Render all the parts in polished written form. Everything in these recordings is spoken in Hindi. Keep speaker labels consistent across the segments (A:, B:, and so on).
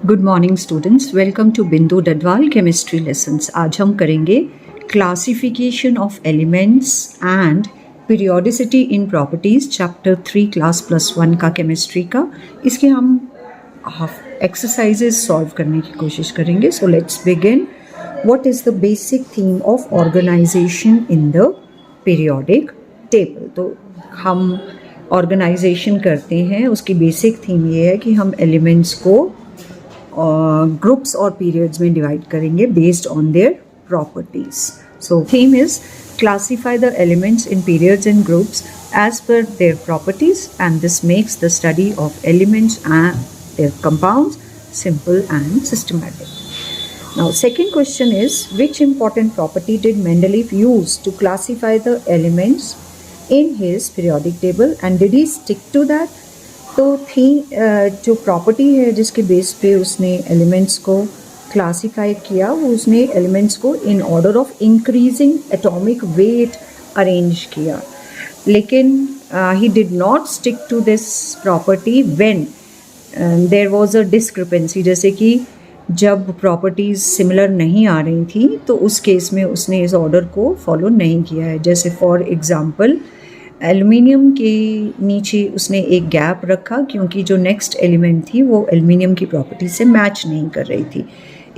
A: Good morning students, welcome to Bindu Dadwal chemistry lessons. आज हम करेंगे classification of elements and periodicity in properties, chapter 3 class +1 का केमिस्ट्री का। इसके हम एक्सरसाइजेज सॉल्व करने की कोशिश करेंगे। So let's begin. What is the basic theme of organization in the periodic table? तो हम ऑर्गेनाइजेशन करते हैं, उसकी बेसिक थीम ये है कि हम एलिमेंट्स को ग्रुप्स और पीरियड्स में डिवाइड करेंगे based on their properties. So theme is classify the elements in periods and groups as per their properties and this makes the study of elements and their compounds simple and systematic. Now second question is, which important property did Mendeleev use to classify the elements in his periodic table and did he stick to that? तो थी जो प्रॉपर्टी है जिसके बेस पे उसने एलिमेंट्स को क्लासीफाई किया, वो उसने एलिमेंट्स को in order of increasing atomic weight arrange किया, लेकिन he did not stick to this property when there was a discrepancy. जैसे कि जब प्रॉपर्टीज़ सिमिलर नहीं आ रही थी तो उस केस में उसने इस ऑर्डर को फॉलो नहीं किया है। जैसे फॉर एग्ज़ाम्पल एल्युमिनियम के नीचे उसने एक गैप रखा क्योंकि जो नेक्स्ट एलिमेंट थी वो एल्युमिनियम की प्रॉपर्टी से मैच नहीं कर रही थी।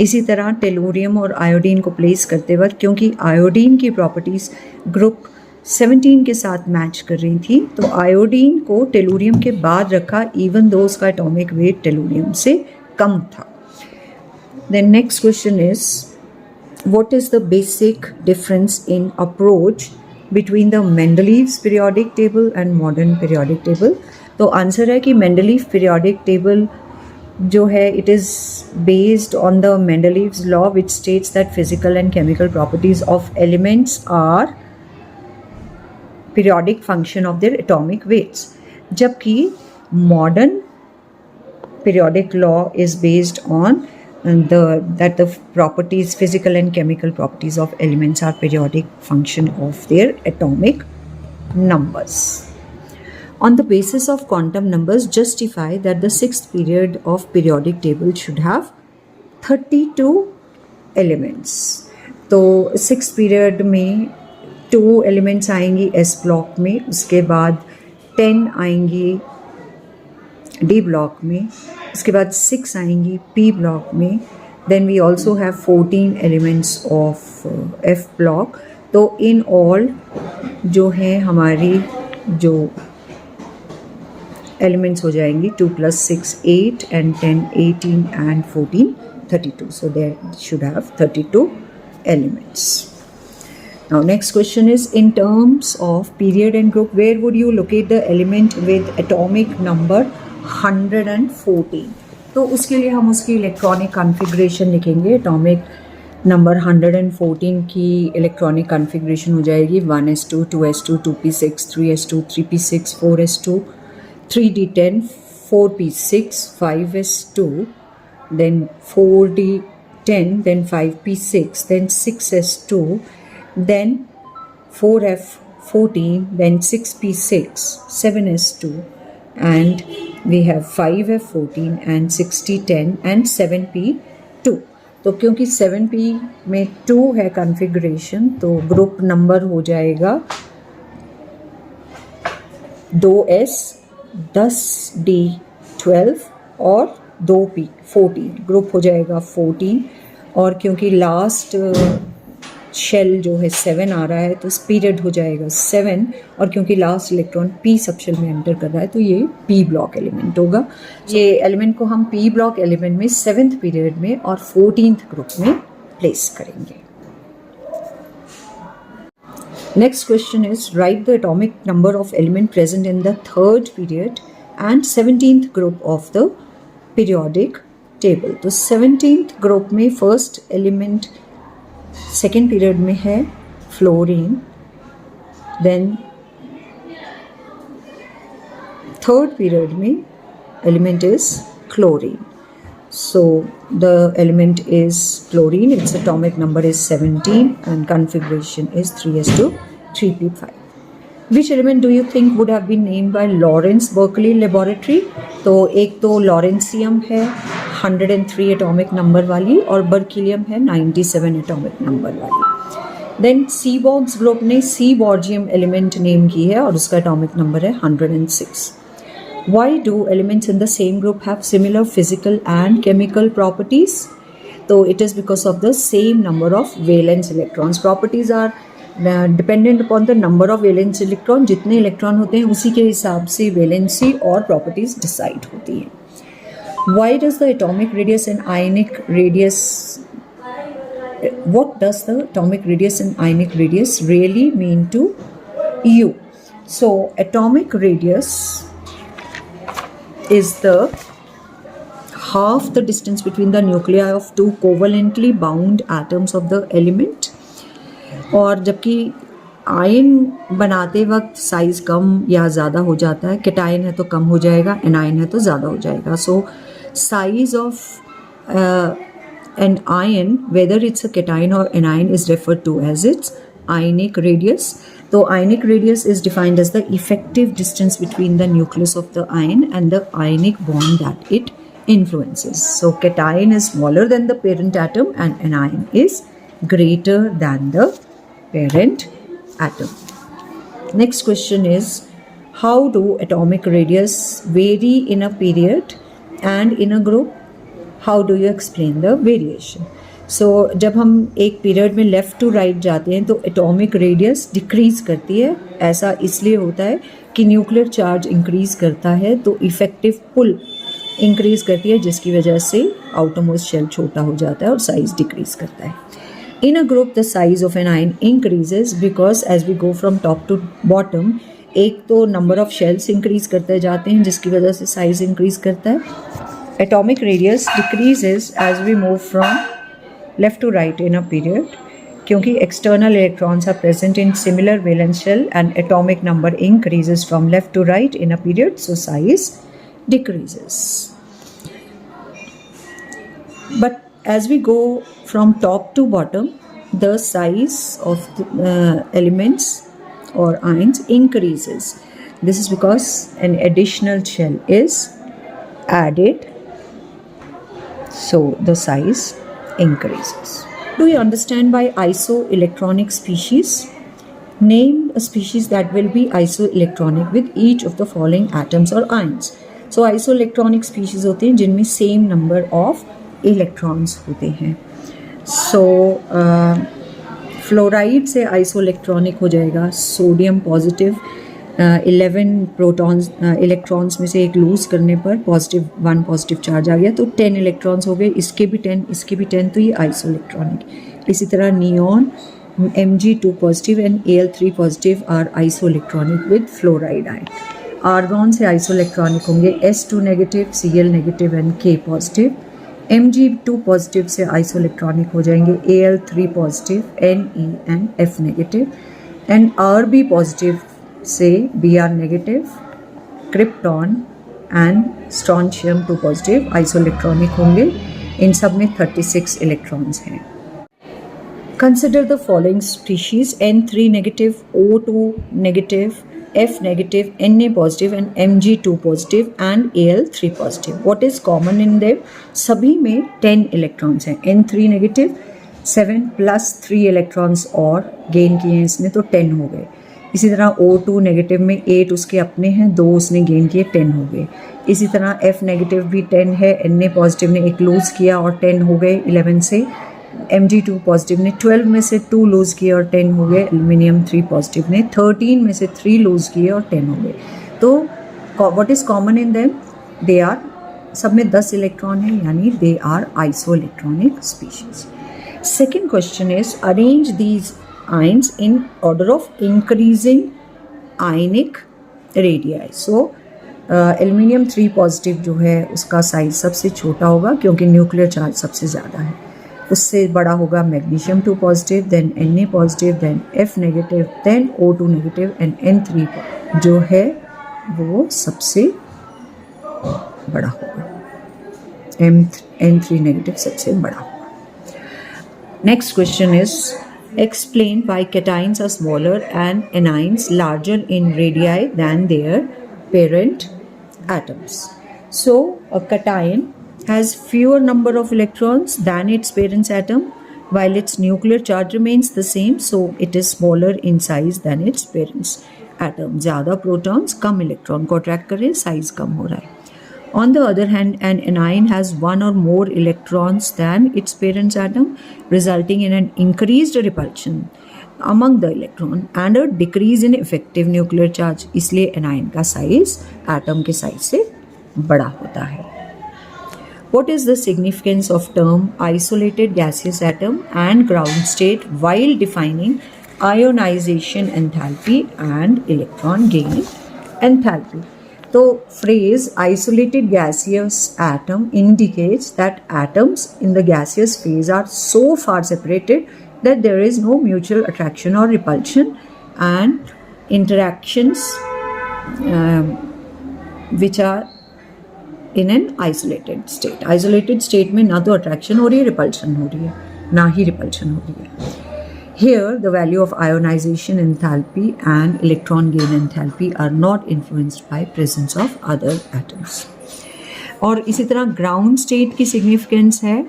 A: इसी तरह टेलुरियम और आयोडीन को प्लेस करते वक्त क्योंकि आयोडीन की प्रॉपर्टीज़ ग्रुप 17 के साथ मैच कर रही थी तो आयोडीन को टेलुरियम के बाद रखा, इवन दो उसका एटॉमिक वेट टेलुरियम से कम था. Then next question is, what is the basic difference in approach between the Mendeleev's periodic table and modern periodic table? तो आंसर है कि Mendeleev periodic table जो है it is based on the Mendeleev's law which states that physical and chemical properties of elements are periodic function of their atomic weights, जबकि modern periodic law is based on that the properties, physical and chemical properties of elements are periodic function of their atomic numbers. On the basis of quantum numbers, justify that the sixth period of periodic table should have 32 elements. तो sixth period में 2 elements आएंगी S block में, उसके बाद 10 आएंगी D block में, उसके बाद 6 आएंगी P block में. Then we also have 14 elements of F block. तो in all जो है हमारी जो elements हो जाएंगी 2 + 6 8 and 10 18 and 14 32. So there should have 32 elements. Now next question is, in terms of period and group, where would you locate the element with atomic number 114? तो उसके लिए हम उसकी इलेक्ट्रॉनिक कॉन्फ़िगरेशन लिखेंगे. एटॉमिक नंबर 114 की इलेक्ट्रॉनिक कॉन्फ़िगरेशन हो जाएगी 1s2 2s2 2p6 3s2 3p6 4s2 3d10 4p6 5s2 then 4d10 then 5p6 then 6s2 then 4f14 then 6p6 7s2 and we have 5f14 and 6010 and 7p2. तो क्योंकि 7p में 2 है कॉन्फ़िगरेशन तो ग्रुप नंबर हो जाएगा 2s 10d 12 और 2p 14. ग्रुप हो जाएगा 14 और क्योंकि लास्ट शेल जो है 7 आ रहा है तो पीरियड हो जाएगा 7 और क्योंकि last electron p sub shell में एंटर कर रहा है तो ये p ब्लॉक एलिमेंट होगा. ये एलिमेंट को हम p ब्लॉक एलिमेंट में 7th पीरियड में और 14th ग्रुप में प्लेस करेंगे. Next question is, right the atomic number of element present in the 3rd period and 17th group of the periodic table. तो 17th ग्रुप में फर्स्ट एलिमेंट सेकेंड पीरियड में है फ्लोरीन, देन 3rd पीरियड में element is chlorine. So the element is chlorine, its atomic number is 17 and configuration is 3s2 3p5. Which element do you think would have been named by Lawrence Berkeley Laboratory? तो एक तो लॉरेंसियम है, 103 एटॉमिक नंबर वाली और बर्किलियम है 97 एटॉमिक नंबर वाली। देन सीबॉक्स ग्रुप ने सीबॉर्जियम एलिमेंट नेम की है और उसका एटॉमिक नंबर है 106। Why do elements in the same group have similar physical and chemical properties? So it is because of the same number of valence electrons. Properties are dependent upon the number of valence electron. जितने इलेक्ट्रॉन होते हैं उसी के हिसाब से वैलेंसी और प्रॉपर्टीज डिसाइड होती हैं। Why does the atomic radius and ionic radius what does the atomic radius and ionic radius really mean to you? So atomic radius is the half the distance between the nuclei of two covalently bound atoms of the element। और जबकि आयन बनाते वक्त साइज कम या ज़्यादा हो जाता है, कैटायन है तो कम हो जाएगा, एनायन है तो ज़्यादा हो जाएगा। So size of an ion whether it's a cation और anion is referred to as its ionic radius। So ionic radius is defined as the effective distance between the nucleus of the ion and the ionic bond that it influences। So cation is smaller than the parent atom and anion is greater than the parent atom। Next question is, how do atomic radius vary in a period and in a group? How do you explain the variation? सो जब हम एक पीरियड में लेफ़्ट टू राइट जाते हैं तो एटॉमिक रेडियस डिक्रीज़ करती है। ऐसा इसलिए होता है कि न्यूक्लियर चार्ज इंक्रीज़ करता है तो इफ़ेक्टिव पुल इंक्रीज़ करती है, जिसकी वजह से आउटरमोस्ट शेल छोटा हो जाता है और साइज़ डिक्रीज़ करता है। In a group the size of an ion increases because as we go from top to bottom, एक तो नंबर ऑफ शेल्स इंक्रीज़ करते जाते हैं जिसकी वजह से साइज़ इंक्रीज़ करता है। Atomic radius decreases as we move from left to right in a period क्योंकि external electrons are present in similar valence shell and atomic number increases from left to right in a period, so size decreases। But as we go from top to bottom, the size of the elements or ions increases। This is because an additional shell is added, so the size increases। Do you understand by isoelectronic species? Name a species that will be isoelectronic with each of the following atoms or ions। So isoelectronic species होते हैं जिनमें same number of electrons होते हैं। So फ्लोराइड से isoelectronic हो जाएगा सोडियम पॉजिटिव 11 प्रोटॉन्स इलेक्ट्रॉन्स में से एक लूज़ करने पर पॉजिटिव 1 पॉजिटिव चार्ज आ गया तो 10 इलेक्ट्रॉन्स हो गए, इसके भी 10 इसके भी 10, तो ये आइसोइलेक्ट्रॉनिक। इसी तरह neon Mg2 positive and Al3 positive are isoelectronic with fluoride ion. Argon से आइसोइलेक्ट्रॉनिक होंगे S2 negative, Cl negative and K positive. Mg2 positive से आइसोइलेक्ट्रॉनिक हो जाएंगे Al3 positive, Ne and F negative and Rb positive से Br negative, krypton and strontium 2 positive isoelectronic होंगे। इन सब में 36 इलेक्ट्रॉन्स हैं। Consider the following species N3 negative, O2 negative, F negative, Na positive and Mg2 positive and Al3 positive. What is common in them? सभी में 10 इलेक्ट्रॉन्स हैं। N3 नेगेटिव 7 प्लस 3 इलेक्ट्रॉन्स और गेन किए हैं इसने तो 10 हो गए। इसी तरह O2 नेगेटिव में 8 उसके अपने हैं, 2 उसने गेन किए, 10 हो गए। इसी तरह F नेगेटिव भी 10 है, Na पॉजिटिव ने एक लूज़ किया और 10 हो गए 11 से। Mg2 पॉजिटिव ने 12 में से 2 लूज़ किए और 10 हो गए। एल्यूमिनियम 3 पॉजिटिव ने 13 में से 3 लूज़ किए और 10 हो गए। तो what is common in them? They are, सब में 10 इलेक्ट्रॉन है, यानी they are isoelectronic species. Second question is arrange these ions in order of increasing ionic radii। So aluminium 3 positive जो है उसका साइज सबसे छोटा होगा क्योंकि न्यूक्लियर चार्ज सबसे ज़्यादा है। उससे बड़ा होगा magnesium 2 positive, then Na positive, then F negative, then O2 negative and N3 जो है वो सबसे बड़ा होगा। N3 नेगेटिव सबसे बड़ा होगा। Next question is explain why cations are smaller and anions larger in radii than their parent atoms। So a cation has fewer number of electrons than its parent atom, while its nuclear charge remains the same, so it is smaller in size than its parent atom. ज़्यादा protons कम electron को attract कर रहे हैं, size कम हो रहा है. On the other hand, an anion has one or more electrons than its parent atom, resulting in an increased repulsion among the electron and a decrease in effective nuclear charge. इसलिए anion का size atom के size से बड़ा होता है. What is the significance of term isolated gaseous atom and ground state while defining ionization enthalpy and electron gain enthalpy? So, phrase isolated gaseous atom indicates that atoms in the gaseous phase are so far separated that there is no mutual attraction or repulsion, and interactions which are in an isolated state. Isolated state में ना तो attraction हो रही है, repulsion हो रही है, ना ही repulsion हो रही है. Here, the value of ionization enthalpy and electron gain enthalpy are not influenced by presence of other atoms. और इसी तरह ground state की significance है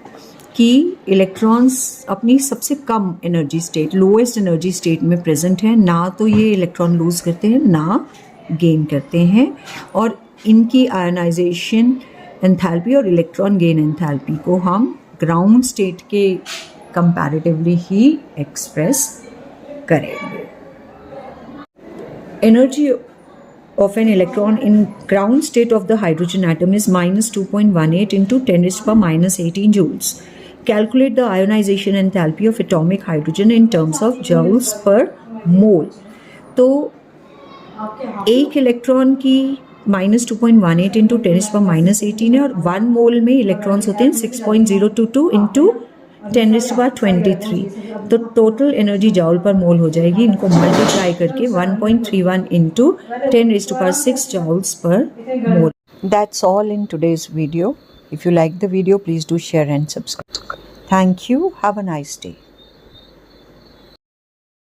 A: कि electrons अपनी सबसे कम energy state, lowest energy state में present है, ना तो ये electron lose करते हैं, ना gain करते हैं, और इनकी ionization enthalpy और electron gain enthalpy को हम ground state के comparatively ही express करेंगे. Energy of an electron in ground state of the hydrogen atom is minus 2.18 into 10 raised to the power minus 18 joules. Calculate the ionization enthalpy of atomic hydrogen in terms of joules per mole. तो एक इलेक्ट्रॉन की minus 2.18 into 10 raised to the power minus 18 है, और 1 मोल में इलेक्ट्रॉन्स होते हैं 6.022 into 10 raised to the power 23. तो टोटल एनर्जी जाउल पर मोल हो जाएगी, इनको मल्टीप्लाई करके 1.31 into 10 raised to the power 6 joules per mole. That's all in today's video. If you like the video, please do share and subscribe. Thank you. Have a nice day.